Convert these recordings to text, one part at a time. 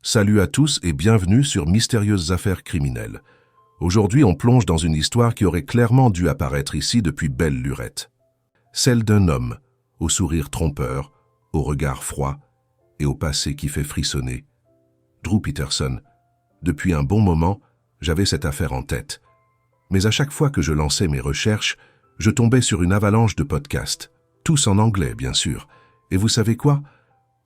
Salut à tous et bienvenue sur Mystérieuses Affaires Criminelles. Aujourd'hui, on plonge dans une histoire qui aurait clairement dû apparaître ici depuis belle lurette. Celle d'un homme, au sourire trompeur, au regard froid et au passé qui fait frissonner. Drew Peterson. Depuis un bon moment, j'avais cette affaire en tête. Mais à chaque fois que je lançais mes recherches, je tombais sur une avalanche de podcasts, tous en anglais bien sûr. Et vous savez quoi ?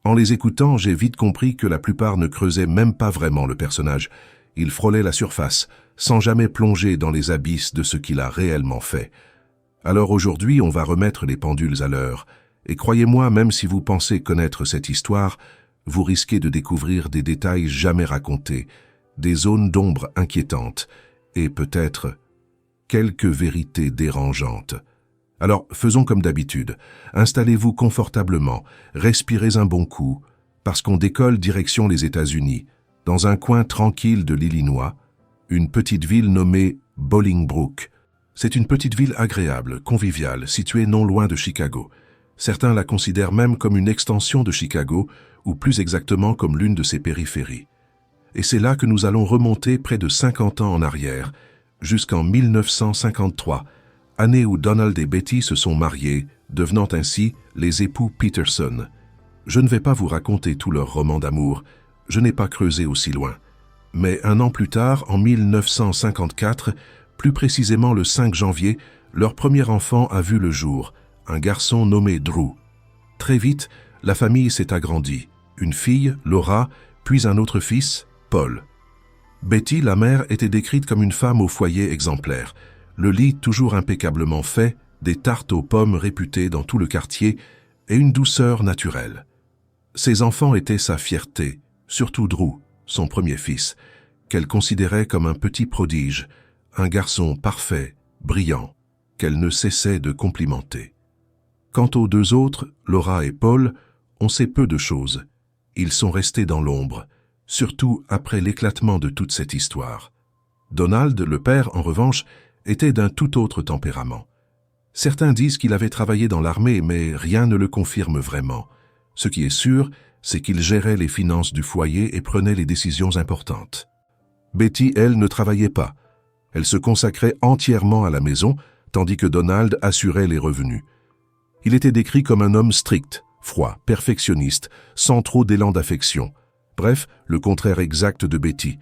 En les écoutant, j'ai vite compris que la plupart ne creusaient même pas vraiment le personnage. Ils frôlaient la surface, sans jamais plonger dans les abysses de ce qu'il a réellement fait. Alors aujourd'hui, on va remettre les pendules à l'heure. Et croyez-moi, même si vous pensez connaître cette histoire, vous risquez de découvrir des détails jamais racontés, des zones d'ombre inquiétantes, et peut-être quelques vérités dérangeantes. Alors, faisons comme d'habitude. Installez-vous confortablement, respirez un bon coup, parce qu'on décolle direction les États-Unis, dans un coin tranquille de l'Illinois, une petite ville nommée Bolingbrook. C'est une petite ville agréable, conviviale, située non loin de Chicago. Certains la considèrent même comme une extension de Chicago, ou plus exactement comme l'une de ses périphéries. Et c'est là que nous allons remonter près de 50 ans en arrière, jusqu'en 1953, année où Donald et Betty se sont mariés, devenant ainsi les époux Peterson. Je ne vais pas vous raconter tout leur roman d'amour, je n'ai pas creusé aussi loin. Mais un an plus tard, en 1954, plus précisément le 5 janvier, leur premier enfant a vu le jour, un garçon nommé Drew. Très vite, la famille s'est agrandie. Une fille, Laura, puis un autre fils, Paul. Betty, la mère, était décrite comme une femme au foyer exemplaire. Le lit toujours impeccablement fait, des tartes aux pommes réputées dans tout le quartier et une douceur naturelle. Ses enfants étaient sa fierté, surtout Drew, son premier fils, qu'elle considérait comme un petit prodige, un garçon parfait, brillant, qu'elle ne cessait de complimenter. Quant aux deux autres, Laura et Paul, on sait peu de choses. Ils sont restés dans l'ombre, surtout après l'éclatement de toute cette histoire. Donald, le père, en revanche, était d'un tout autre tempérament. Certains disent qu'il avait travaillé dans l'armée, mais rien ne le confirme vraiment. Ce qui est sûr, c'est qu'il gérait les finances du foyer et prenait les décisions importantes. Betty, elle, ne travaillait pas. Elle se consacrait entièrement à la maison, tandis que Donald assurait les revenus. Il était décrit comme un homme strict, froid, perfectionniste, sans trop d'élan d'affection. Bref, le contraire exact de Betty.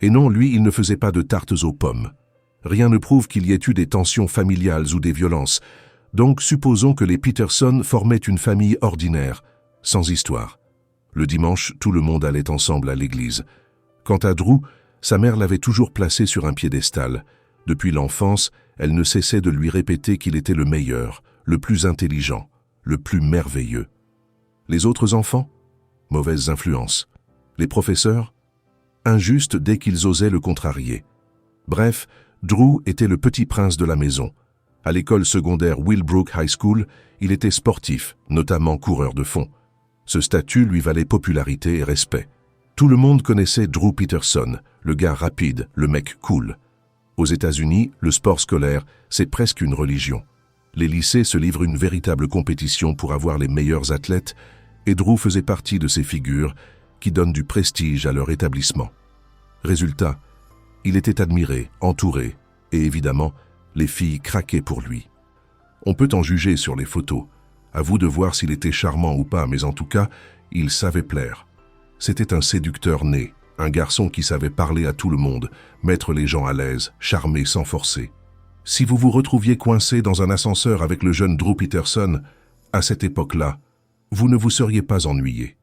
Et non, lui, il ne faisait pas de tartes aux pommes. Rien ne prouve qu'il y ait eu des tensions familiales ou des violences. Donc supposons que les Peterson formaient une famille ordinaire, sans histoire. Le dimanche, tout le monde allait ensemble à l'église. Quant à Drew, sa mère l'avait toujours placé sur un piédestal. Depuis l'enfance, elle ne cessait de lui répéter qu'il était le meilleur, le plus intelligent, le plus merveilleux. Les autres enfants? Mauvaises influences. Les professeurs? Injustes dès qu'ils osaient le contrarier. Bref, Drew était le petit prince de la maison. À l'école secondaire Willbrook High School, il était sportif, notamment coureur de fond. Ce statut lui valait popularité et respect. Tout le monde connaissait Drew Peterson, le gars rapide, le mec cool. Aux États-Unis, le sport scolaire, c'est presque une religion. Les lycées se livrent une véritable compétition pour avoir les meilleurs athlètes, et Drew faisait partie de ces figures qui donnent du prestige à leur établissement. Résultat, il était admiré, entouré, et évidemment, les filles craquaient pour lui. On peut en juger sur les photos. À vous de voir s'il était charmant ou pas, mais en tout cas, il savait plaire. C'était un séducteur né, un garçon qui savait parler à tout le monde, mettre les gens à l'aise, charmer sans forcer. Si vous vous retrouviez coincé dans un ascenseur avec le jeune Drew Peterson, à cette époque-là, vous ne vous seriez pas ennuyé.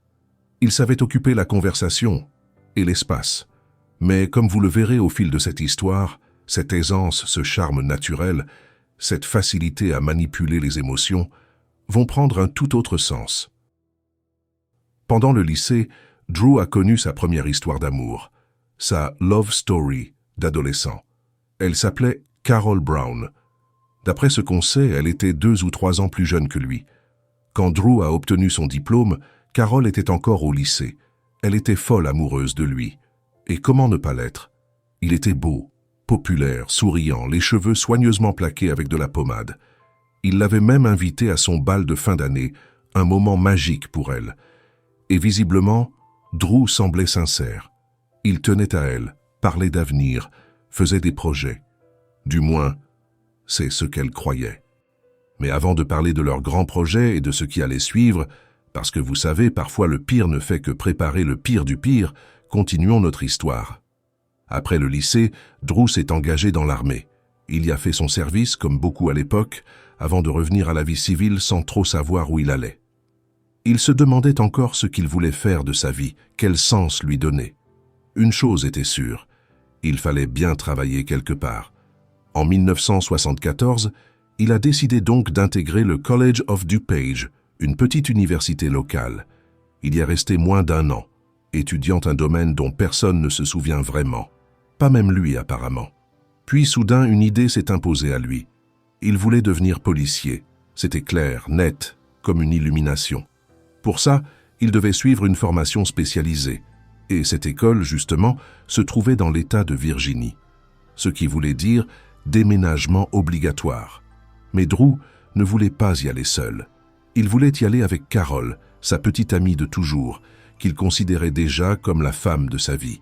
Il savait occuper la conversation et l'espace. Mais comme vous le verrez au fil de cette histoire, cette aisance, ce charme naturel, cette facilité à manipuler les émotions, vont prendre un tout autre sens. Pendant le lycée, Drew a connu sa première histoire d'amour, sa love story d'adolescent. Elle s'appelait Carol Brown. D'après ce qu'on sait, elle était 2 ou 3 ans plus jeune que lui. Quand Drew a obtenu son diplôme, Carol était encore au lycée. Elle était folle amoureuse de lui. Et comment ne pas l'être? Il était beau, populaire, souriant, les cheveux soigneusement plaqués avec de la pommade. Il l'avait même invitée à son bal de fin d'année, un moment magique pour elle. Et visiblement, Drew semblait sincère. Il tenait à elle, parlait d'avenir, faisait des projets. Du moins, c'est ce qu'elle croyait. Mais avant de parler de leurs grands projets et de ce qui allait suivre, parce que vous savez, parfois le pire ne fait que préparer le pire du pire, continuons notre histoire. Après le lycée, Drew s'est engagé dans l'armée. Il y a fait son service, comme beaucoup à l'époque, avant de revenir à la vie civile sans trop savoir où il allait. Il se demandait encore ce qu'il voulait faire de sa vie, quel sens lui donner. Une chose était sûre, il fallait bien travailler quelque part. En 1974, il a décidé donc d'intégrer le College of DuPage, une petite université locale. Il y est resté moins d'1 an, étudiant un domaine dont personne ne se souvient vraiment. Pas même lui apparemment. Puis soudain, une idée s'est imposée à lui. Il voulait devenir policier. C'était clair, net, comme une illumination. Pour ça, il devait suivre une formation spécialisée. Et cette école, justement, se trouvait dans l'État de Virginie. Ce qui voulait dire déménagement obligatoire. Mais Drew ne voulait pas y aller seul. Il voulait y aller avec Carol, sa petite amie de toujours, qu'il considérait déjà comme la femme de sa vie.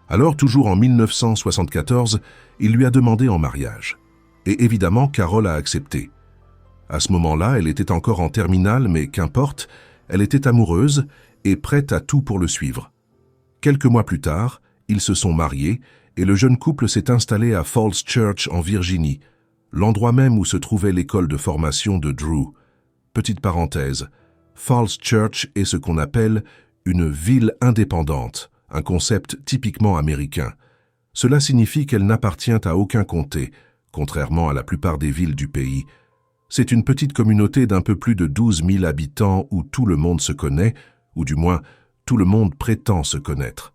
Alors, toujours en 1974, il lui a demandé en mariage. Et évidemment, Carol a accepté. À ce moment-là, elle était encore en terminale, mais qu'importe, elle était amoureuse et prête à tout pour le suivre. Quelques mois plus tard, ils se sont mariés et le jeune couple s'est installé à Falls Church en Virginie, l'endroit même où se trouvait l'école de formation de Drew. Petite parenthèse, Falls Church est ce qu'on appelle une ville indépendante, un concept typiquement américain. Cela signifie qu'elle n'appartient à aucun comté, contrairement à la plupart des villes du pays. C'est une petite communauté d'un peu plus de 12 000 habitants où tout le monde se connaît, ou du moins, tout le monde prétend se connaître.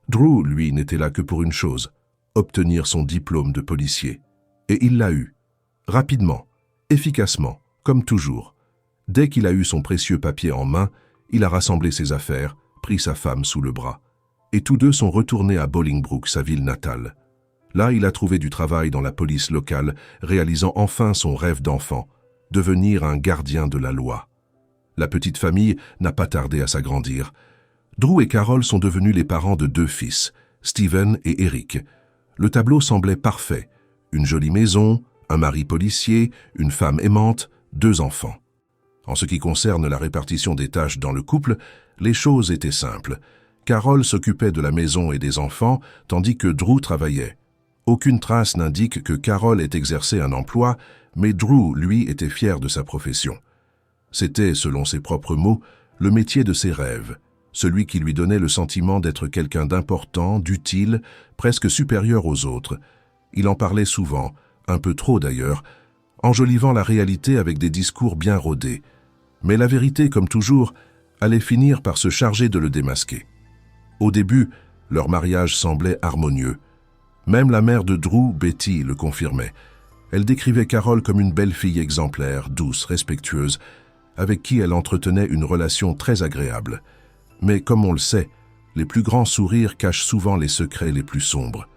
Drew, lui, n'était là que pour une chose, obtenir son diplôme de policier. Et il l'a eu. Rapidement, efficacement, comme toujours. Dès qu'il a eu son précieux papier en main, il a rassemblé ses affaires, pris sa femme sous le bras. Et tous deux sont retournés à Bolingbrook, sa ville natale. Là, il a trouvé du travail dans la police locale, réalisant enfin son rêve d'enfant, devenir un gardien de la loi. La petite famille n'a pas tardé à s'agrandir. Drew et Carol sont devenus les parents de 2 fils, Steven et Eric. Le tableau semblait parfait. Une jolie maison, un mari policier, une femme aimante, 2 enfants. En ce qui concerne la répartition des tâches dans le couple, les choses étaient simples. Carol s'occupait de la maison et des enfants, tandis que Drew travaillait. Aucune trace n'indique que Carol ait exercé un emploi, mais Drew, lui, était fier de sa profession. C'était, selon ses propres mots, le métier de ses rêves, celui qui lui donnait le sentiment d'être quelqu'un d'important, d'utile, presque supérieur aux autres. Il en parlait souvent, un peu trop d'ailleurs, enjolivant la réalité avec des discours bien rodés. Mais la vérité, comme toujours, allait finir par se charger de le démasquer. Au début, leur mariage semblait harmonieux. Même la mère de Drew, Betty, le confirmait. Elle décrivait Carol comme une belle fille exemplaire, douce, respectueuse, avec qui elle entretenait une relation très agréable. Mais comme on le sait, les plus grands sourires cachent souvent les secrets les plus sombres.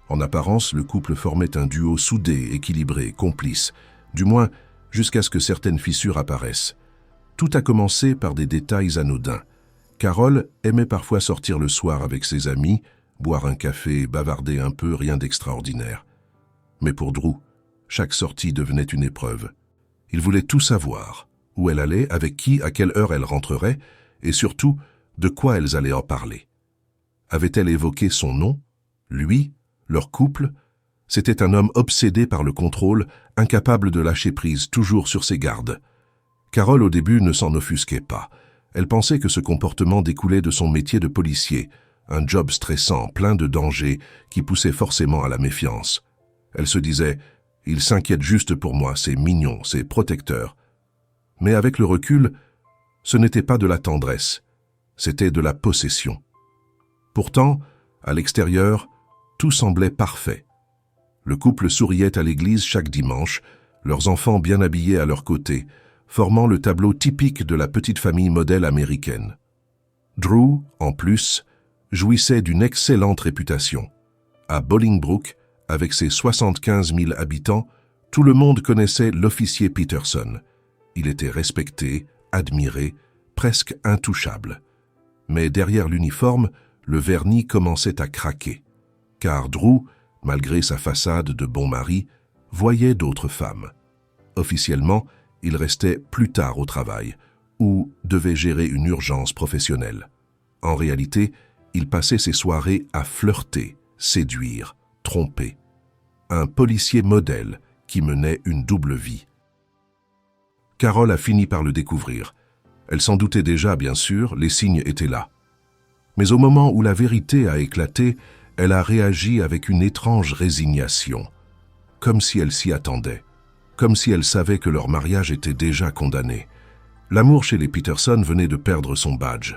En apparence, le couple formait un duo soudé, équilibré, complice, du moins jusqu'à ce que certaines fissures apparaissent. Tout a commencé par des détails anodins. Carol aimait parfois sortir le soir avec ses amis, boire un café, bavarder un peu, rien d'extraordinaire. Mais pour Drew, chaque sortie devenait une épreuve. Il voulait tout savoir, où elle allait, avec qui, à quelle heure elle rentrerait, et surtout, de quoi elles allaient en parler. Avait-elle évoqué son nom, lui, leur couple? C'était un homme obsédé par le contrôle, incapable de lâcher prise, toujours sur ses gardes. Carol, au début, ne s'en offusquait pas. Elle pensait que ce comportement découlait de son métier de policier, un job stressant, plein de dangers, qui poussait forcément à la méfiance. Elle se disait « Il s'inquiète juste pour moi, c'est mignon, c'est protecteur ». Mais avec le recul, ce n'était pas de la tendresse, c'était de la possession. Pourtant, à l'extérieur, tout semblait parfait. Le couple souriait à l'église chaque dimanche, leurs enfants bien habillés à leur côté, formant le tableau typique de la petite famille modèle américaine. Drew, en plus, jouissait d'une excellente réputation. À Bolingbrook, avec ses 75 000 habitants, tout le monde connaissait l'officier Peterson. Il était respecté, admiré, presque intouchable. Mais derrière l'uniforme, le vernis commençait à craquer. Car Drew, malgré sa façade de bon mari, voyait d'autres femmes. Officiellement, il restait plus tard au travail, ou devait gérer une urgence professionnelle. En réalité, il passait ses soirées à flirter, séduire, tromper. Un policier modèle qui menait une double vie. Carol a fini par le découvrir. Elle s'en doutait déjà, bien sûr, les signes étaient là. Mais au moment où la vérité a éclaté, elle a réagi avec une étrange résignation, comme si elle s'y attendait, comme si elle savait que leur mariage était déjà condamné. L'amour chez les Peterson venait de perdre son badge.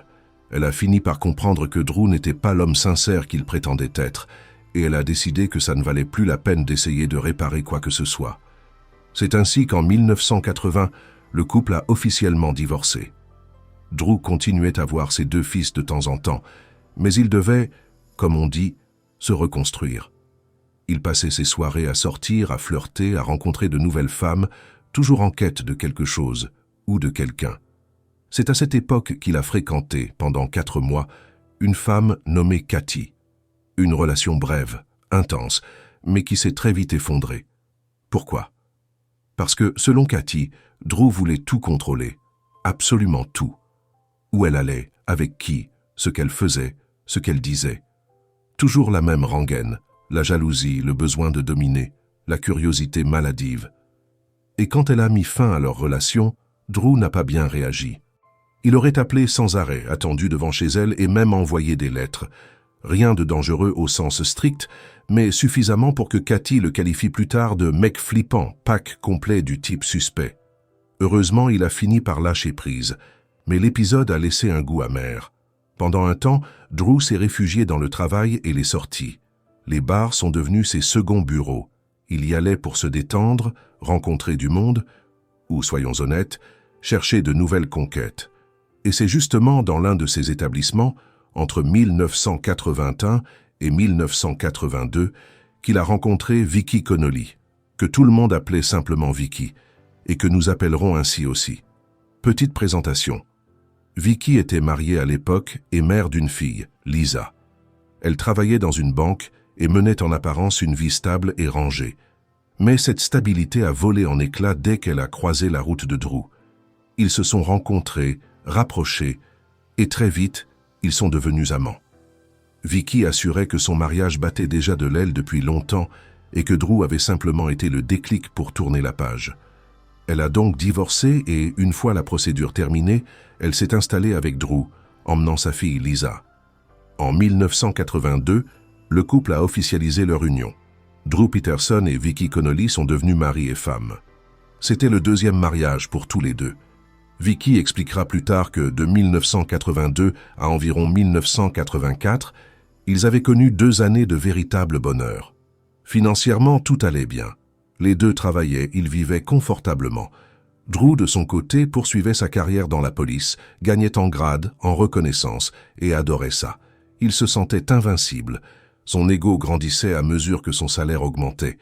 Elle a fini par comprendre que Drew n'était pas l'homme sincère qu'il prétendait être, et elle a décidé que ça ne valait plus la peine d'essayer de réparer quoi que ce soit. C'est ainsi qu'en 1980, le couple a officiellement divorcé. Drew continuait à voir ses 2 fils de temps en temps, mais il devait, comme on dit, se reconstruire. Il passait ses soirées à sortir, à flirter, à rencontrer de nouvelles femmes, toujours en quête de quelque chose ou de quelqu'un. C'est à cette époque qu'il a fréquenté, pendant 4 mois, une femme nommée Cathy. Une relation brève, intense, mais qui s'est très vite effondrée. Pourquoi? Parce que, selon Cathy, Drew voulait tout contrôler, absolument tout. Où elle allait, avec qui, ce qu'elle faisait, ce qu'elle disait. Toujours la même rengaine, la jalousie, le besoin de dominer, la curiosité maladive. Et quand elle a mis fin à leur relation, Drew n'a pas bien réagi. Il aurait appelé sans arrêt, attendu devant chez elle et même envoyé des lettres. Rien de dangereux au sens strict, mais suffisamment pour que Cathy le qualifie plus tard de mec flippant, pack complet du type suspect. Heureusement, il a fini par lâcher prise. Mais l'épisode a laissé un goût amer. Pendant un temps, Drew s'est réfugié dans le travail et les sorties. Les bars sont devenus ses seconds bureaux. Il y allait pour se détendre, rencontrer du monde, ou, soyons honnêtes, chercher de nouvelles conquêtes. Et c'est justement dans l'un de ces établissements, entre 1981 et 1982, qu'il a rencontré Vicky Connolly, que tout le monde appelait simplement Vicky, et que nous appellerons ainsi aussi. Petite présentation. Vicky était mariée à l'époque et mère d'une fille, Lisa. Elle travaillait dans une banque et menait en apparence une vie stable et rangée. Mais cette stabilité a volé en éclats dès qu'elle a croisé la route de Drew. Ils se sont rencontrés, rapprochés, et très vite, ils sont devenus amants. Vicky assurait que son mariage battait déjà de l'aile depuis longtemps et que Drew avait simplement été le déclic pour tourner la page. Elle a donc divorcé et, une fois la procédure terminée, elle s'est installée avec Drew, emmenant sa fille Lisa. En 1982, le couple a officialisé leur union. Drew Peterson et Vicky Connolly sont devenus mari et femme. C'était le 2e mariage pour tous les deux. Vicky expliquera plus tard que de 1982 à environ 1984, ils avaient connu 2 années de véritable bonheur. Financièrement, tout allait bien. Les deux travaillaient, ils vivaient confortablement. Drew, de son côté, poursuivait sa carrière dans la police, gagnait en grade, en reconnaissance, et adorait ça. Il se sentait invincible. Son ego grandissait à mesure que son salaire augmentait.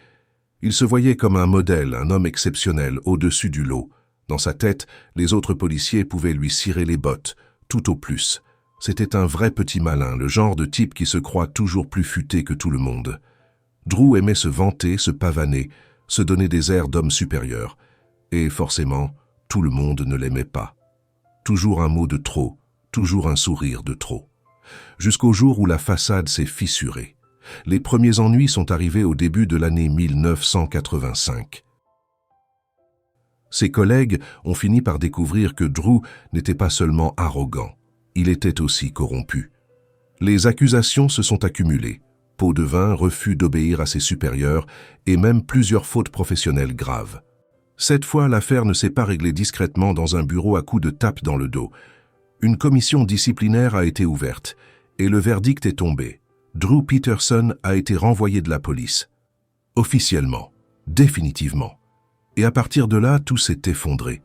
Il se voyait comme un modèle, un homme exceptionnel, au-dessus du lot. Dans sa tête, les autres policiers pouvaient lui cirer les bottes, tout au plus. C'était un vrai petit malin, le genre de type qui se croit toujours plus futé que tout le monde. Drew aimait se vanter, se pavaner, se donner des airs d'homme supérieur. Et forcément, tout le monde ne l'aimait pas. Toujours un mot de trop, toujours un sourire de trop. Jusqu'au jour où la façade s'est fissurée. Les premiers ennuis sont arrivés au début de l'année 1985. Ses collègues ont fini par découvrir que Drew n'était pas seulement arrogant, il était aussi corrompu. Les accusations se sont accumulées. Pot de vin, refus d'obéir à ses supérieurs et même plusieurs fautes professionnelles graves. Cette fois, l'affaire ne s'est pas réglée discrètement dans un bureau à coups de tape dans le dos. Une commission disciplinaire a été ouverte et le verdict est tombé. Drew Peterson a été renvoyé de la police. Officiellement, définitivement. Et à partir de là, tout s'est effondré.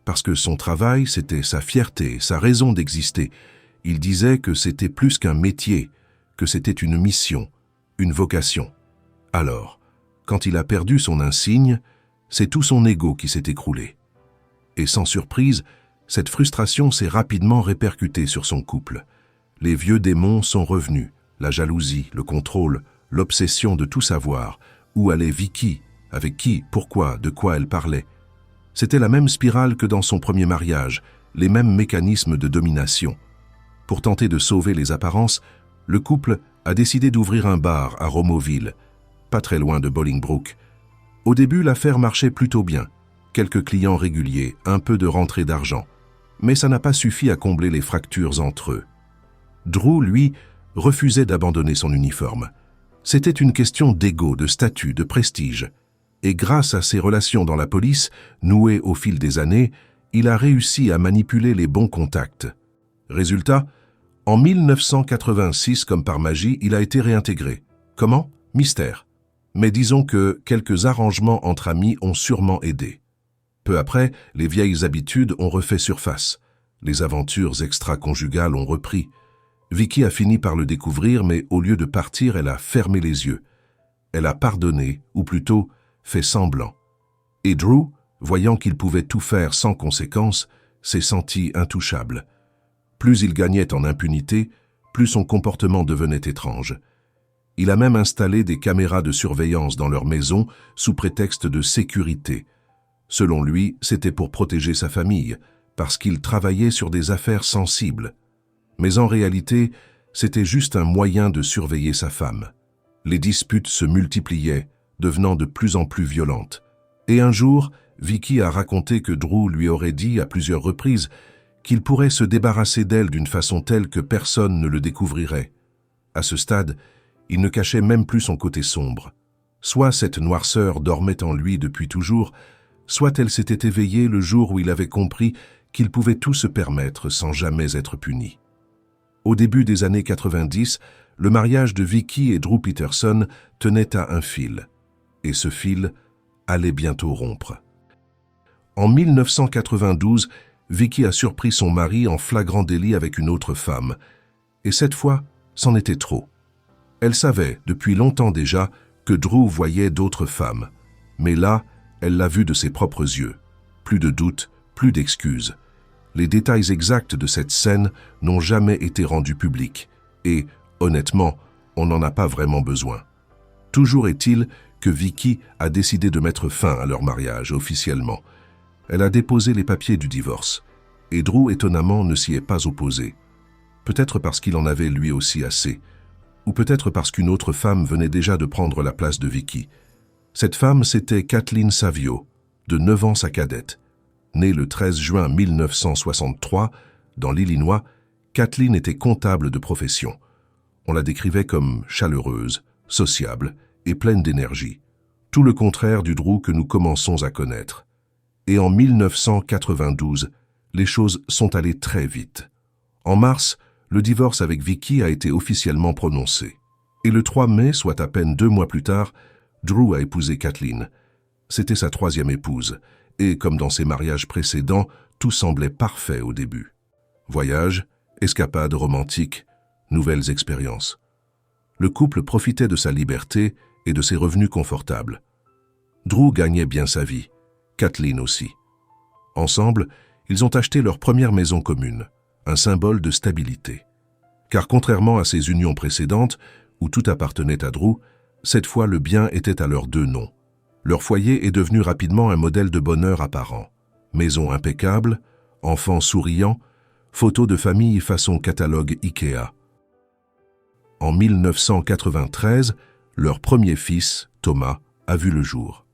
Parce que son travail, c'était sa fierté, sa raison d'exister. Il disait que c'était plus qu'un métier, que c'était une mission, une vocation. Alors, quand il a perdu son insigne, c'est tout son ego qui s'est écroulé. Et sans surprise, cette frustration s'est rapidement répercutée sur son couple. Les vieux démons sont revenus, la jalousie, le contrôle, l'obsession de tout savoir. Où allait Vicky? Avec qui? Pourquoi? De quoi elle parlait? C'était la même spirale que dans son premier mariage, les mêmes mécanismes de domination. Pour tenter de sauver les apparences, le couple a décidé d'ouvrir un bar à Romoville, pas très loin de Bolingbroke. Au début, l'affaire marchait plutôt bien. Quelques clients réguliers, un peu de rentrée d'argent. Mais ça n'a pas suffi à combler les fractures entre eux. Drew, lui, refusait d'abandonner son uniforme. C'était une question d'ego, de statut, de prestige. Et grâce à ses relations dans la police, nouées au fil des années, il a réussi à manipuler les bons contacts. Résultat, en 1986, comme par magie, il a été réintégré. Comment? Mystère. Mais disons que quelques arrangements entre amis ont sûrement aidé. Peu après, les vieilles habitudes ont refait surface. Les aventures extra-conjugales ont repris. Vicky a fini par le découvrir, mais au lieu de partir, elle a fermé les yeux. Elle a pardonné, ou plutôt fait semblant. Et Drew, voyant qu'il pouvait tout faire sans conséquence, s'est senti intouchable. Plus il gagnait en impunité, plus son comportement devenait étrange. Il a même installé des caméras de surveillance dans leur maison sous prétexte de sécurité. Selon lui, c'était pour protéger sa famille, parce qu'il travaillait sur des affaires sensibles. Mais en réalité, c'était juste un moyen de surveiller sa femme. Les disputes se multipliaient, devenant de plus en plus violentes. Et un jour, Vicky a raconté que Drew lui aurait dit à plusieurs reprises qu'il pourrait se débarrasser d'elle d'une façon telle que personne ne le découvrirait. À ce stade, il ne cachait même plus son côté sombre. Soit cette noirceur dormait en lui depuis toujours, soit elle s'était éveillée le jour où il avait compris qu'il pouvait tout se permettre sans jamais être puni. Au début des années 90, le mariage de Vicky et Drew Peterson tenait à un fil. Et ce fil allait bientôt rompre. En 1992, Vicky a surpris son mari en flagrant délit avec une autre femme. Et cette fois, c'en était trop. Elle savait, depuis longtemps déjà, que Drew voyait d'autres femmes. Mais là, elle l'a vu de ses propres yeux. Plus de doute, plus d'excuses. Les détails exacts de cette scène n'ont jamais été rendus publics. Et, honnêtement, on n'en a pas vraiment besoin. Toujours est-il que Vicky a décidé de mettre fin à leur mariage officiellement. Elle a déposé les papiers du divorce. Et Drew, étonnamment, ne s'y est pas opposé. Peut-être parce qu'il en avait lui aussi assez. Ou peut-être parce qu'une autre femme venait déjà de prendre la place de Vicky. Cette femme, c'était Kathleen Savio, de 9 ans sa cadette. Née le 13 juin 1963, dans l'Illinois, Kathleen était comptable de profession. On la décrivait comme chaleureuse, sociable et pleine d'énergie. Tout le contraire du Drew que nous commençons à connaître. Et en 1992, les choses sont allées très vite. En mars, le divorce avec Vicky a été officiellement prononcé. Et le 3 mai, soit à peine 2 mois plus tard, Drew a épousé Kathleen. C'était sa 3e épouse, et comme dans ses mariages précédents, tout semblait parfait au début. Voyage, escapades romantiques, nouvelles expériences. Le couple profitait de sa liberté et de ses revenus confortables. Drew gagnait bien sa vie, Kathleen aussi. Ensemble, ils ont acheté leur première maison commune, un symbole de stabilité. Car contrairement à ses unions précédentes, où tout appartenait à Drew, cette fois le bien était à leurs 2 noms. Leur foyer est devenu rapidement un modèle de bonheur apparent. Maison impeccable, enfants souriants, photos de famille façon catalogue Ikea. En 1993, leur premier fils, Thomas, a vu le jour.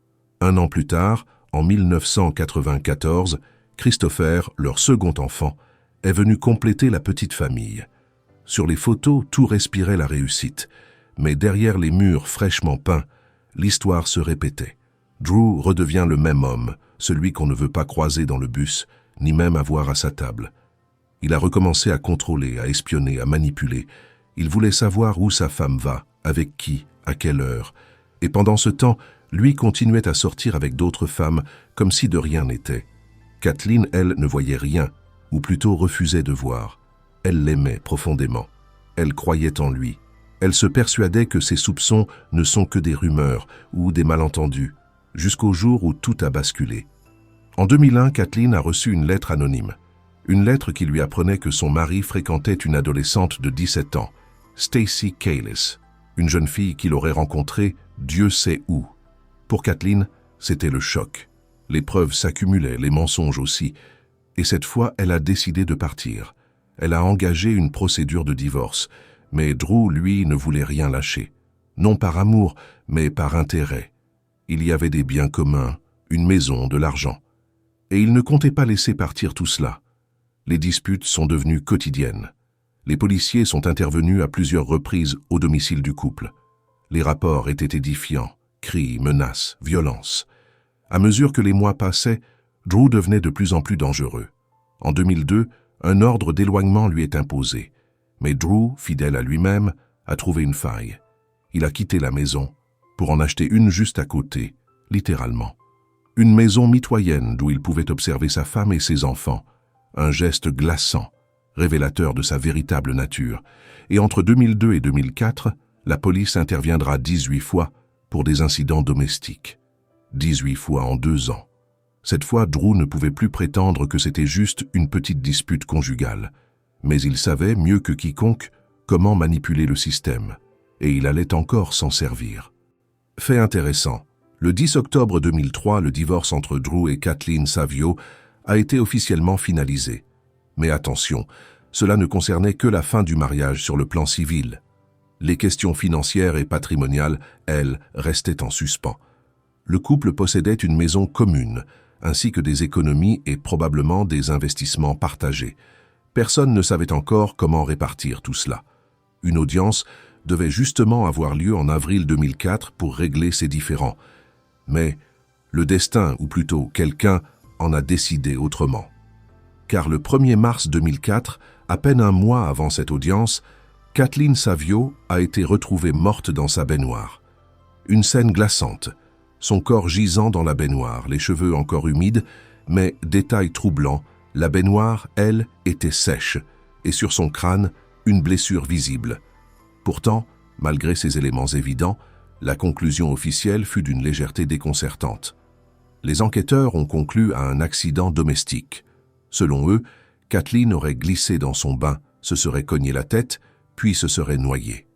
1 an plus tard, en 1994, Christopher, leur second enfant, est venu compléter la petite famille. Sur les photos, tout respirait la réussite, mais derrière les murs fraîchement peints, l'histoire se répétait. Drew redevient le même homme, celui qu'on ne veut pas croiser dans le bus, ni même avoir à sa table. Il a recommencé à contrôler, à espionner, à manipuler. Il voulait savoir où sa femme va, avec qui, à quelle heure. Et pendant ce temps, lui continuait à sortir avec d'autres femmes, comme si de rien n'était. Kathleen, elle, ne voyait rien, ou plutôt refusait de voir. Elle l'aimait profondément. Elle croyait en lui. Elle se persuadait que ses soupçons ne sont que des rumeurs ou des malentendus, jusqu'au jour où tout a basculé. En 2001, Kathleen a reçu une lettre anonyme. Une lettre qui lui apprenait que son mari fréquentait une adolescente de 17 ans, Stacey Cayles, une jeune fille qu'il aurait rencontrée Dieu sait où. Pour Kathleen, c'était le choc. Les preuves s'accumulaient, les mensonges aussi. Et cette fois, elle a décidé de partir. Elle a engagé une procédure de divorce. Mais Drew, lui, ne voulait rien lâcher. Non par amour, mais par intérêt. Il y avait des biens communs, une maison, de l'argent. Et il ne comptait pas laisser partir tout cela. Les disputes sont devenues quotidiennes. Les policiers sont intervenus à plusieurs reprises au domicile du couple. Les rapports étaient édifiants, cris, menaces, violences. À mesure que les mois passaient, Drew devenait de plus en plus dangereux. En 2002, un ordre d'éloignement lui est imposé. Mais Drew, fidèle à lui-même, a trouvé une faille. Il a quitté la maison pour en acheter une juste à côté, littéralement. Une maison mitoyenne d'où il pouvait observer sa femme et ses enfants. Un geste glaçant, révélateur de sa véritable nature. Et entre 2002 et 2004, la police interviendra 18 fois pour des incidents domestiques. 18 fois en 2 ans. Cette fois, Drew ne pouvait plus prétendre que c'était juste une petite dispute conjugale. Mais il savait, mieux que quiconque, comment manipuler le système. Et il allait encore s'en servir. Fait intéressant, le 10 octobre 2003, le divorce entre Drew et Kathleen Savio a été officiellement finalisé. Mais attention, cela ne concernait que la fin du mariage sur le plan civil. Les questions financières et patrimoniales, elles, restaient en suspens. Le couple possédait une maison commune, ainsi que des économies et probablement des investissements partagés. Personne ne savait encore comment répartir tout cela. Une audience devait justement avoir lieu en avril 2004 pour régler ces différends. Mais le destin, ou plutôt quelqu'un, en a décidé autrement. Car le 1er mars 2004, à peine un mois avant cette audience, Kathleen Savio a été retrouvée morte dans sa baignoire. Une scène glaçante, son corps gisant dans la baignoire, les cheveux encore humides, mais détail troublant, la baignoire, elle, était sèche, et sur son crâne, une blessure visible. Pourtant, malgré ces éléments évidents, la conclusion officielle fut d'une légèreté déconcertante. Les enquêteurs ont conclu à un accident domestique. Selon eux, Kathleen aurait glissé dans son bain, se serait cogné la tête, puis se serait noyée.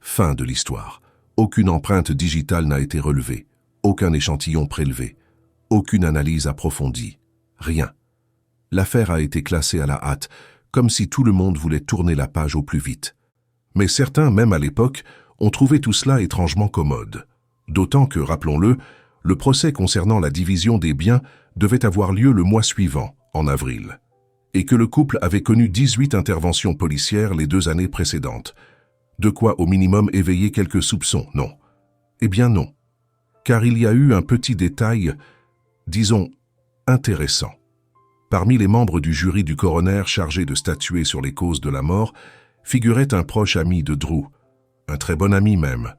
Fin de l'histoire. Aucune empreinte digitale n'a été relevée, aucun échantillon prélevé, aucune analyse approfondie, rien. L'affaire a été classée à la hâte, comme si tout le monde voulait tourner la page au plus vite. Mais certains, même à l'époque, ont trouvé tout cela étrangement commode. D'autant que, rappelons-le, le procès concernant la division des biens devait avoir lieu le mois suivant, en avril, et que le couple avait connu 18 interventions policières les 2 années précédentes. De quoi au minimum éveiller quelques soupçons, non? Eh bien non, car il y a eu un petit détail, disons, intéressant. Parmi les membres du jury du coroner chargé de statuer sur les causes de la mort, figurait un proche ami de Drew, un très bon ami même,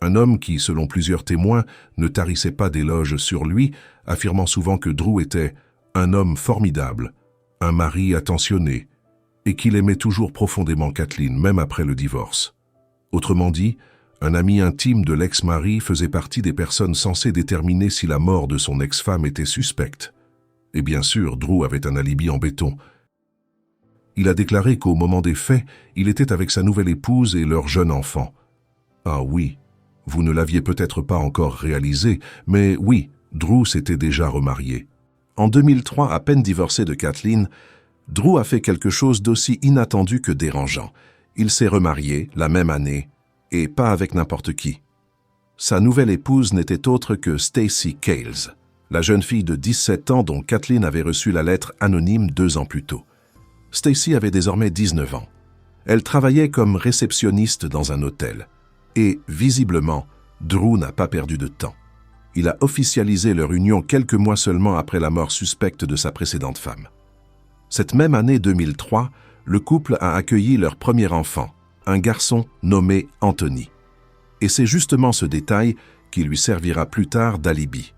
un homme qui, selon plusieurs témoins, ne tarissait pas d'éloges sur lui, affirmant souvent que Drew était un homme formidable, un mari attentionné, et qu'il aimait toujours profondément Kathleen, même après le divorce. Autrement dit, un ami intime de l'ex-mari faisait partie des personnes censées déterminer si la mort de son ex-femme était suspecte. Et bien sûr, Drew avait un alibi en béton. Il a déclaré qu'au moment des faits, il était avec sa nouvelle épouse et leur jeune enfant. Ah oui, vous ne l'aviez peut-être pas encore réalisé, mais oui, Drew s'était déjà remarié. En 2003, à peine divorcé de Kathleen, Drew a fait quelque chose d'aussi inattendu que dérangeant. Il s'est remarié la même année, et pas avec n'importe qui. Sa nouvelle épouse n'était autre que Stacey Cayles, la jeune fille de 17 ans dont Kathleen avait reçu la lettre anonyme 2 ans plus tôt. Stacey avait désormais 19 ans. Elle travaillait comme réceptionniste dans un hôtel. Et, visiblement, Drew n'a pas perdu de temps. Il a officialisé leur union quelques mois seulement après la mort suspecte de sa précédente femme. Cette même année 2003, le couple a accueilli leur premier enfant, un garçon nommé Anthony. Et c'est justement ce détail qui lui servira plus tard d'alibi.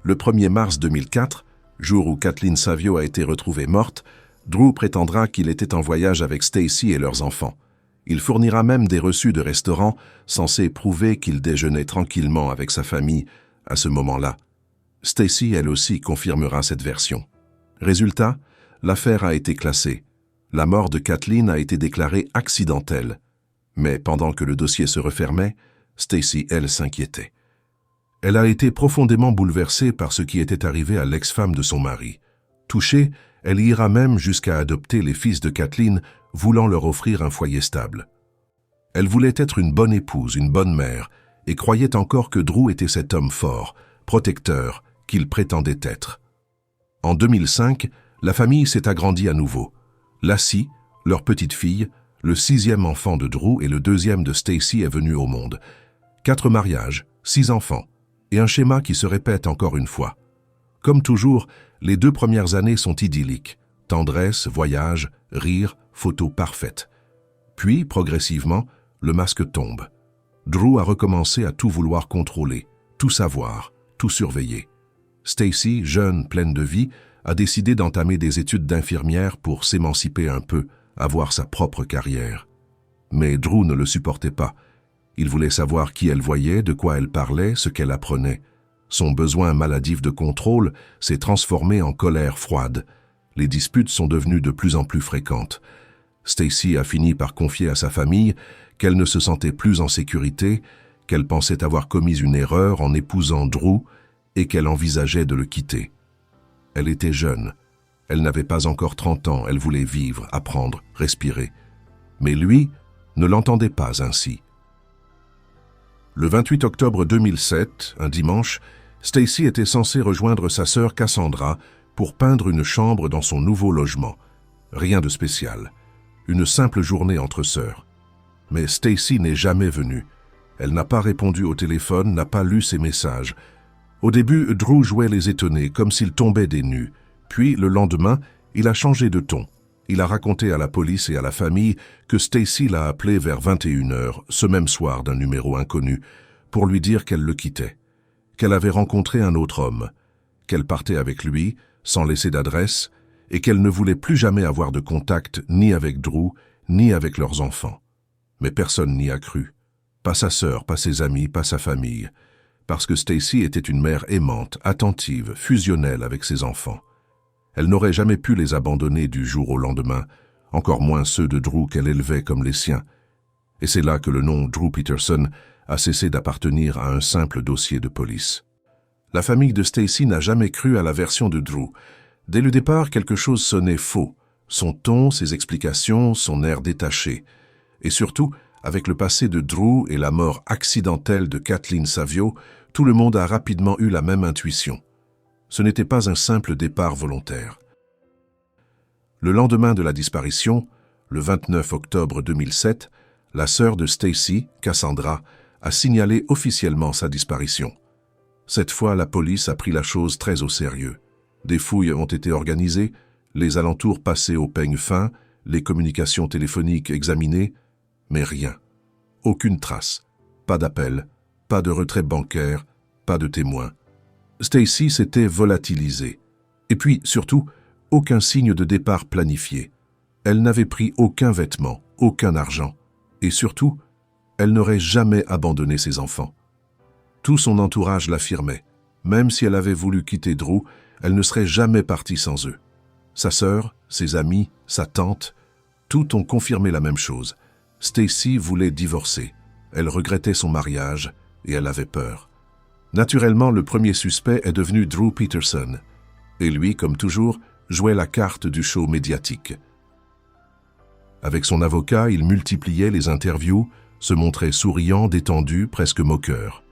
Le 1er mars 2004, jour où Kathleen Savio a été retrouvée morte, Drew prétendra qu'il était en voyage avec Stacey et leurs enfants. Il fournira même des reçus de restaurant censés prouver qu'il déjeunait tranquillement avec sa famille à ce moment-là. Stacey, elle aussi, confirmera cette version. Résultat, l'affaire a été classée. La mort de Kathleen a été déclarée accidentelle. Mais pendant que le dossier se refermait, Stacy, elle, s'inquiétait. Elle a été profondément bouleversée par ce qui était arrivé à l'ex-femme de son mari. Touchée, elle ira même jusqu'à adopter les fils de Kathleen, voulant leur offrir un foyer stable. Elle voulait être une bonne épouse, une bonne mère, et croyait encore que Drew était cet homme fort, protecteur, qu'il prétendait être. En 2005, la famille s'est agrandie à nouveau. Lassie, leur petite fille, le 6e enfant de Drew et le 2e de Stacy est venu au monde. 4 mariages, 6 enfants, et un schéma qui se répète encore une fois. Comme toujours, les 2 premières années sont idylliques. Tendresse, voyage, rire, photos parfaites. Puis, progressivement, le masque tombe. Drew a recommencé à tout vouloir contrôler, tout savoir, tout surveiller. Stacy, jeune, pleine de vie, a décidé d'entamer des études d'infirmière pour s'émanciper un peu, avoir sa propre carrière. Mais Drew ne le supportait pas. Il voulait savoir qui elle voyait, de quoi elle parlait, ce qu'elle apprenait. Son besoin maladif de contrôle s'est transformé en colère froide. Les disputes sont devenues de plus en plus fréquentes. Stacy a fini par confier à sa famille qu'elle ne se sentait plus en sécurité, qu'elle pensait avoir commis une erreur en épousant Drew et qu'elle envisageait de le quitter. Elle était jeune. Elle n'avait pas encore 30 ans, elle voulait vivre, apprendre, respirer. Mais lui ne l'entendait pas ainsi. Le 28 octobre 2007, un dimanche, Stacy était censée rejoindre sa sœur Cassandra pour peindre une chambre dans son nouveau logement. Rien de spécial. Une simple journée entre sœurs. Mais Stacy n'est jamais venue. Elle n'a pas répondu au téléphone, n'a pas lu ses messages. Au début, Drew jouait les étonnés, comme s'il tombait des nues. Puis, le lendemain, il a changé de ton. Il a raconté à la police et à la famille que Stacy l'a appelé vers 21h, ce même soir d'un numéro inconnu, pour lui dire qu'elle le quittait, qu'elle avait rencontré un autre homme, qu'elle partait avec lui, sans laisser d'adresse, et qu'elle ne voulait plus jamais avoir de contact ni avec Drew, ni avec leurs enfants. Mais personne n'y a cru. Pas sa sœur, pas ses amis, pas sa famille. Parce que Stacy était une mère aimante, attentive, fusionnelle avec ses enfants. Elle n'aurait jamais pu les abandonner du jour au lendemain, encore moins ceux de Drew qu'elle élevait comme les siens. Et c'est là que le nom Drew Peterson a cessé d'appartenir à un simple dossier de police. La famille de Stacy n'a jamais cru à la version de Drew. Dès le départ, quelque chose sonnait faux. Son ton, ses explications, son air détaché. Et surtout, avec le passé de Drew et la mort accidentelle de Kathleen Savio, tout le monde a rapidement eu la même intuition. Ce n'était pas un simple départ volontaire. Le lendemain de la disparition, le 29 octobre 2007, la sœur de Stacy, Cassandra, a signalé officiellement sa disparition. Cette fois, la police a pris la chose très au sérieux. Des fouilles ont été organisées, les alentours passés au peigne fin, les communications téléphoniques examinées, mais rien. Aucune trace, pas d'appel, pas de retrait bancaire, pas de témoins. Stacy s'était volatilisée. Et puis, surtout, aucun signe de départ planifié. Elle n'avait pris aucun vêtement, aucun argent. Et surtout, elle n'aurait jamais abandonné ses enfants. Tout son entourage l'affirmait. Même si elle avait voulu quitter Drew, elle ne serait jamais partie sans eux. Sa sœur, ses amis, sa tante, tout ont confirmé la même chose. Stacy voulait divorcer. Elle regrettait son mariage et elle avait peur. Naturellement, le premier suspect est devenu Drew Peterson. Et lui, comme toujours, jouait la carte du show médiatique. Avec son avocat, il multipliait les interviews, se montrait souriant, détendu, presque moqueur.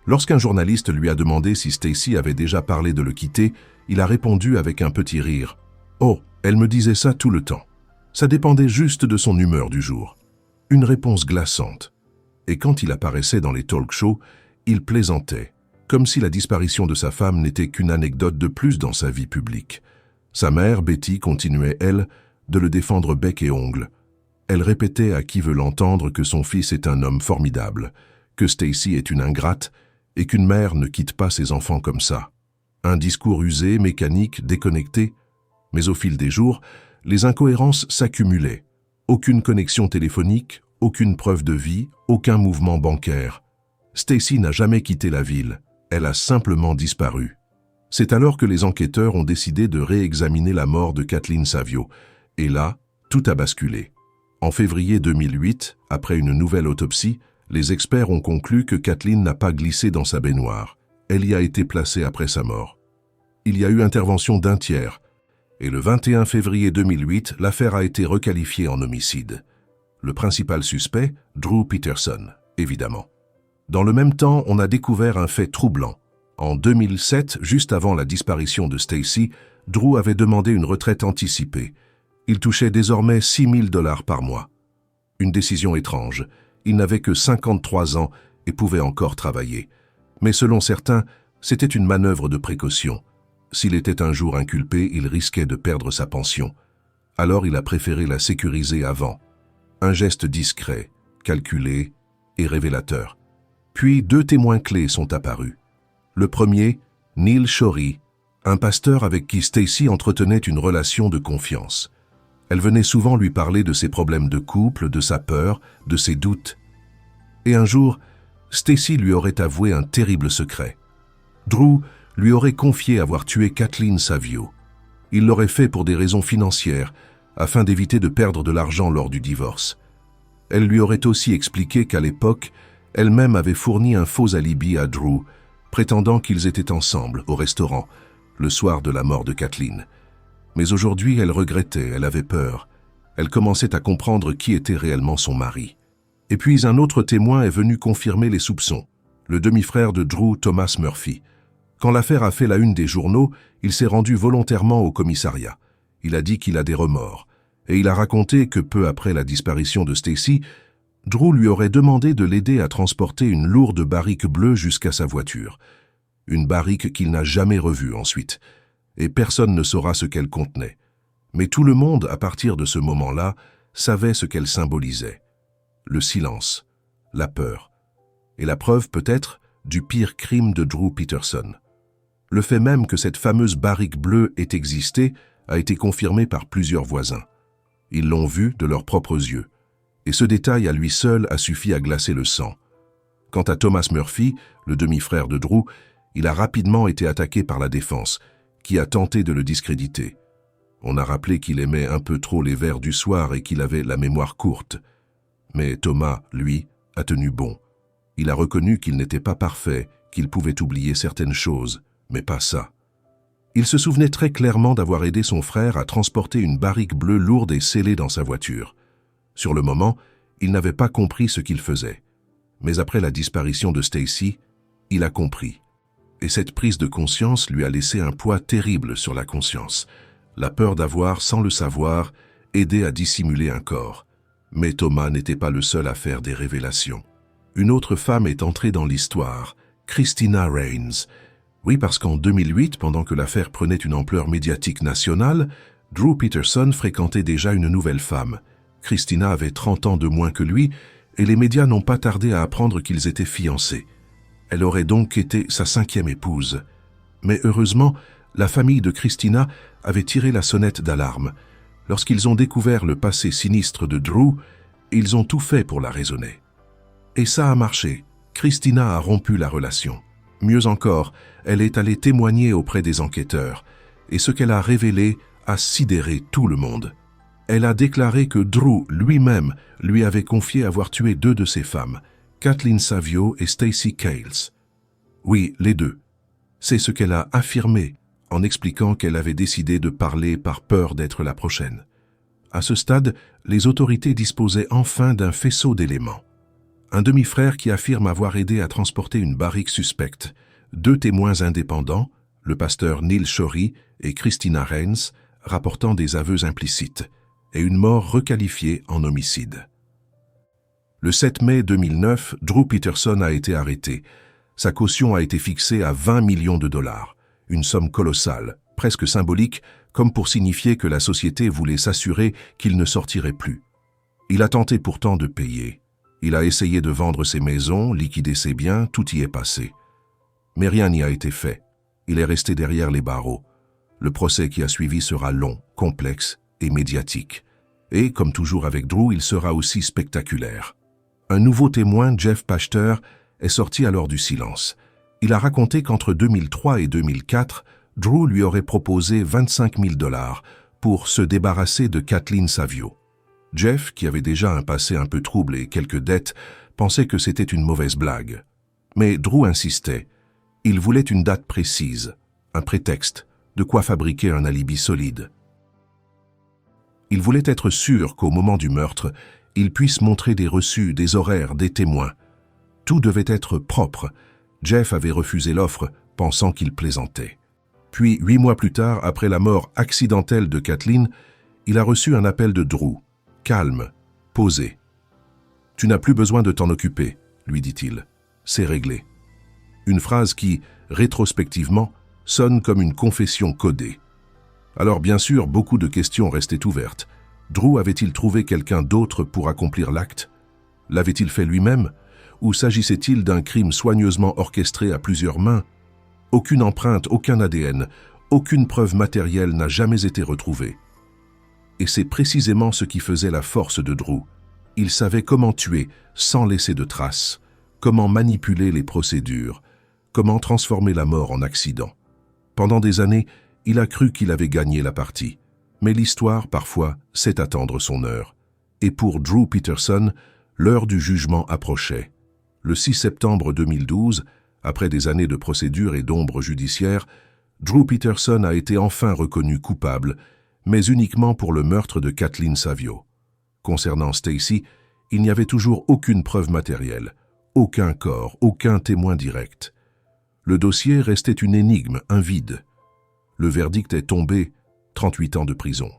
Lorsqu'un journaliste lui a demandé si Stacy avait déjà parlé de le quitter, il a répondu avec un petit rire. « Oh, elle me disait ça tout le temps. Ça dépendait juste de son humeur du jour. » Une réponse glaçante. Et quand il apparaissait dans les talk-shows, il plaisantait, comme si la disparition de sa femme n'était qu'une anecdote de plus dans sa vie publique. Sa mère, Betty, continuait, elle, de le défendre bec et ongles. Elle répétait à qui veut l'entendre que son fils est un homme formidable, que Stacy est une ingrate et qu'une mère ne quitte pas ses enfants comme ça. Un discours usé, mécanique, déconnecté. Mais au fil des jours, les incohérences s'accumulaient. Aucune connexion téléphonique, aucune preuve de vie, aucun mouvement bancaire. Stacy n'a jamais quitté la ville. Elle a simplement disparu. C'est alors que les enquêteurs ont décidé de réexaminer la mort de Kathleen Savio. Et là, tout a basculé. En février 2008, après une nouvelle autopsie, les experts ont conclu que Kathleen n'a pas glissé dans sa baignoire. Elle y a été placée après sa mort. Il y a eu intervention d'un tiers. Et le 21 février 2008, l'affaire a été requalifiée en homicide. Le principal suspect, Drew Peterson, évidemment. Dans le même temps, on a découvert un fait troublant. En 2007, juste avant la disparition de Stacy, Drew avait demandé une retraite anticipée. Il touchait désormais $6 000 par mois. Une décision étrange. Il n'avait que 53 ans et pouvait encore travailler. Mais selon certains, c'était une manœuvre de précaution. S'il était un jour inculpé, il risquait de perdre sa pension. Alors il a préféré la sécuriser avant. Un geste discret, calculé et révélateur. Puis 2 témoins clés sont apparus. Le premier, Neil Shorey, un pasteur avec qui Stacy entretenait une relation de confiance. Elle venait souvent lui parler de ses problèmes de couple, de sa peur, de ses doutes. Et un jour, Stacy lui aurait avoué un terrible secret. Drew lui aurait confié avoir tué Kathleen Savio. Il l'aurait fait pour des raisons financières, afin d'éviter de perdre de l'argent lors du divorce. Elle lui aurait aussi expliqué qu'à l'époque, elle-même avait fourni un faux alibi à Drew, prétendant qu'ils étaient ensemble au restaurant, le soir de la mort de Kathleen. Mais aujourd'hui, elle regrettait, elle avait peur. Elle commençait à comprendre qui était réellement son mari. Et puis un autre témoin est venu confirmer les soupçons, le demi-frère de Drew, Thomas Murphy. Quand l'affaire a fait la une des journaux, il s'est rendu volontairement au commissariat. Il a dit qu'il a des remords. Et il a raconté que peu après la disparition de Stacy, Drew lui aurait demandé de l'aider à transporter une lourde barrique bleue jusqu'à sa voiture. Une barrique qu'il n'a jamais revue ensuite. Et personne ne saura ce qu'elle contenait. Mais tout le monde, à partir de ce moment-là, savait ce qu'elle symbolisait. Le silence, la peur. Et la preuve peut-être du pire crime de Drew Peterson. Le fait même que cette fameuse barrique bleue ait existé a été confirmé par plusieurs voisins. Ils l'ont vu de leurs propres yeux. Et ce détail à lui seul a suffi à glacer le sang. Quant à Thomas Murphy, le demi-frère de Drew, il a rapidement été attaqué par la défense, qui a tenté de le discréditer. On a rappelé qu'il aimait un peu trop les verres du soir et qu'il avait la mémoire courte. Mais Thomas, lui, a tenu bon. Il a reconnu qu'il n'était pas parfait, qu'il pouvait oublier certaines choses, mais pas ça. Il se souvenait très clairement d'avoir aidé son frère à transporter une barrique bleue lourde et scellée dans sa voiture. Sur le moment, il n'avait pas compris ce qu'il faisait. Mais après la disparition de Stacy, il a compris. Et cette prise de conscience lui a laissé un poids terrible sur la conscience. La peur d'avoir, sans le savoir, aidé à dissimuler un corps. Mais Thomas n'était pas le seul à faire des révélations. Une autre femme est entrée dans l'histoire, Christina Rains. Oui, parce qu'en 2008, pendant que l'affaire prenait une ampleur médiatique nationale, Drew Peterson fréquentait déjà une nouvelle femme. Christina avait 30 ans de moins que lui, et les médias n'ont pas tardé à apprendre qu'ils étaient fiancés. Elle aurait donc été sa 5e épouse. Mais heureusement, la famille de Christina avait tiré la sonnette d'alarme. Lorsqu'ils ont découvert le passé sinistre de Drew, ils ont tout fait pour la raisonner. Et ça a marché. Christina a rompu la relation. Mieux encore, elle est allée témoigner auprès des enquêteurs, et ce qu'elle a révélé a sidéré tout le monde. Elle a déclaré que Drew lui-même lui avait confié avoir tué 2 de ses femmes, Kathleen Savio et Stacy Cales. Oui, les 2. C'est ce qu'elle a affirmé en expliquant qu'elle avait décidé de parler par peur d'être la prochaine. À ce stade, les autorités disposaient enfin d'un faisceau d'éléments. Un demi-frère qui affirme avoir aidé à transporter une barrique suspecte, 2 témoins indépendants, le pasteur Neil Shorey et Christina Rains, rapportant des aveux implicites, et une mort requalifiée en homicide. Le 7 mai 2009, Drew Peterson a été arrêté. Sa caution a été fixée à $20 millions, une somme colossale, presque symbolique, comme pour signifier que la société voulait s'assurer qu'il ne sortirait plus. Il a tenté pourtant de payer. Il a essayé de vendre ses maisons, liquider ses biens, tout y est passé. Mais rien n'y a été fait. Il est resté derrière les barreaux. Le procès qui a suivi sera long, complexe et médiatique. Et, comme toujours avec Drew, il sera aussi spectaculaire. Un nouveau témoin, Jeff Pachter, est sorti alors du silence. Il a raconté qu'entre 2003 et 2004, Drew lui aurait proposé 25 000 $ pour se débarrasser de Kathleen Savio. Jeff, qui avait déjà un passé un peu trouble et quelques dettes, pensait que c'était une mauvaise blague. Mais Drew insistait. Il voulait une date précise, un prétexte, de quoi fabriquer un alibi solide. Il voulait être sûr qu'au moment du meurtre, il puisse montrer des reçus, des horaires, des témoins. Tout devait être propre. Jeff avait refusé l'offre, pensant qu'il plaisantait. Puis, 8 mois plus tard, après la mort accidentelle de Kathleen, il a reçu un appel de Drew. Calme, posé. « Tu n'as plus besoin de t'en occuper », lui dit-il. « C'est réglé. » Une phrase qui, rétrospectivement, sonne comme une confession codée. Alors bien sûr, beaucoup de questions restaient ouvertes. Drew avait-il trouvé quelqu'un d'autre pour accomplir l'acte? L'avait-il fait lui-même? Ou s'agissait-il d'un crime soigneusement orchestré à plusieurs mains? Aucune empreinte, aucun ADN, aucune preuve matérielle n'a jamais été retrouvée. Et c'est précisément ce qui faisait la force de Drew. Il savait comment tuer sans laisser de traces, comment manipuler les procédures, comment transformer la mort en accident. Pendant des années, il a cru qu'il avait gagné la partie. Mais l'histoire, parfois, sait attendre son heure. Et pour Drew Peterson, l'heure du jugement approchait. Le 6 septembre 2012, après des années de procédures et d'ombre judiciaire, Drew Peterson a été enfin reconnu coupable, mais uniquement pour le meurtre de Kathleen Savio. Concernant Stacy, il n'y avait toujours aucune preuve matérielle, aucun corps, aucun témoin direct. Le dossier restait une énigme, un vide. Le verdict est tombé, 38 ans de prison.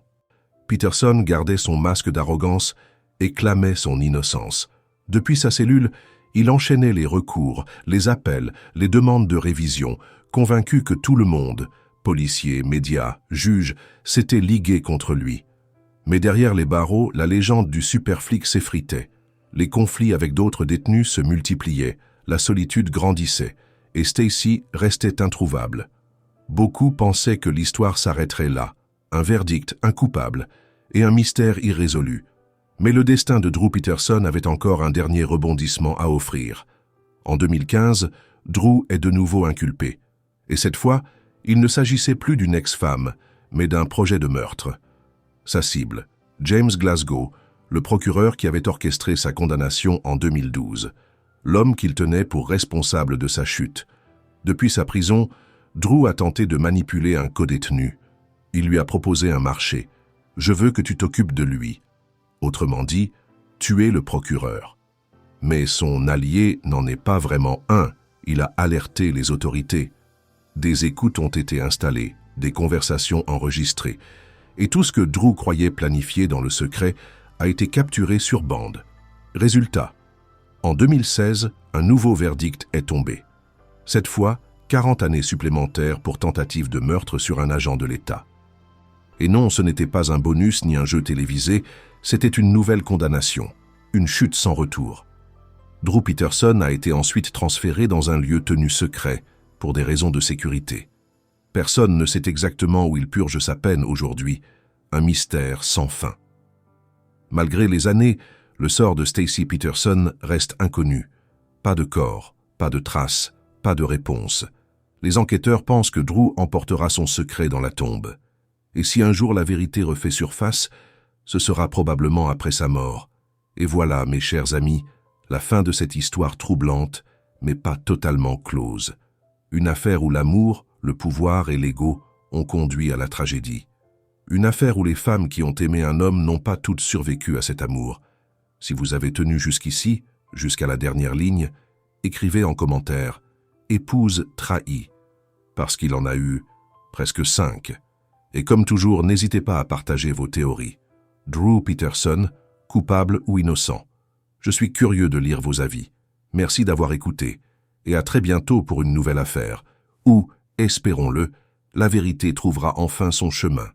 Peterson gardait son masque d'arrogance et clamait son innocence. Depuis sa cellule, il enchaînait les recours, les appels, les demandes de révision, convaincu que tout le monde, policiers, médias, juges, s'était ligué contre lui. Mais derrière les barreaux, la légende du superflic s'effritait. Les conflits avec d'autres détenus se multipliaient, la solitude grandissait, et Stacy restait introuvable. Beaucoup pensaient que l'histoire s'arrêterait là, un verdict, un coupable, et un mystère irrésolu. Mais le destin de Drew Peterson avait encore un dernier rebondissement à offrir. En 2015, Drew est de nouveau inculpé. Et cette fois, il ne s'agissait plus d'une ex-femme, mais d'un projet de meurtre. Sa cible, James Glasgow, le procureur qui avait orchestré sa condamnation en 2012. L'homme qu'il tenait pour responsable de sa chute. Depuis sa prison, Drew a tenté de manipuler un codétenu. Il lui a proposé un marché. « Je veux que tu t'occupes de lui ». Autrement dit, tuer le procureur. Mais son allié n'en est pas vraiment un, il a alerté les autorités. Des écoutes ont été installées, des conversations enregistrées, et tout ce que Drew croyait planifié dans le secret a été capturé sur bande. Résultat, en 2016, un nouveau verdict est tombé. Cette fois, 40 années supplémentaires pour tentative de meurtre sur un agent de l'État. Et non, ce n'était pas un bonus ni un jeu télévisé, c'était une nouvelle condamnation, une chute sans retour. Drew Peterson a été ensuite transféré dans un lieu tenu secret, pour des raisons de sécurité. Personne ne sait exactement où il purge sa peine aujourd'hui, un mystère sans fin. Malgré les années, le sort de Stacy Peterson reste inconnu. Pas de corps, pas de traces, pas de réponse. Les enquêteurs pensent que Drew emportera son secret dans la tombe. Et si un jour la vérité refait surface, ce sera probablement après sa mort. Et voilà, mes chers amis, la fin de cette histoire troublante, mais pas totalement close. Une affaire où l'amour, le pouvoir et l'ego ont conduit à la tragédie. Une affaire où les femmes qui ont aimé un homme n'ont pas toutes survécu à cet amour. Si vous avez tenu jusqu'ici, jusqu'à la dernière ligne, écrivez en commentaire « Épouse trahie », parce qu'il en a eu presque 5. Et comme toujours, n'hésitez pas à partager vos théories. Drew Peterson, coupable ou innocent? Je suis curieux de lire vos avis. Merci d'avoir écouté. Et à très bientôt pour une nouvelle affaire, où, espérons-le, la vérité trouvera enfin son chemin.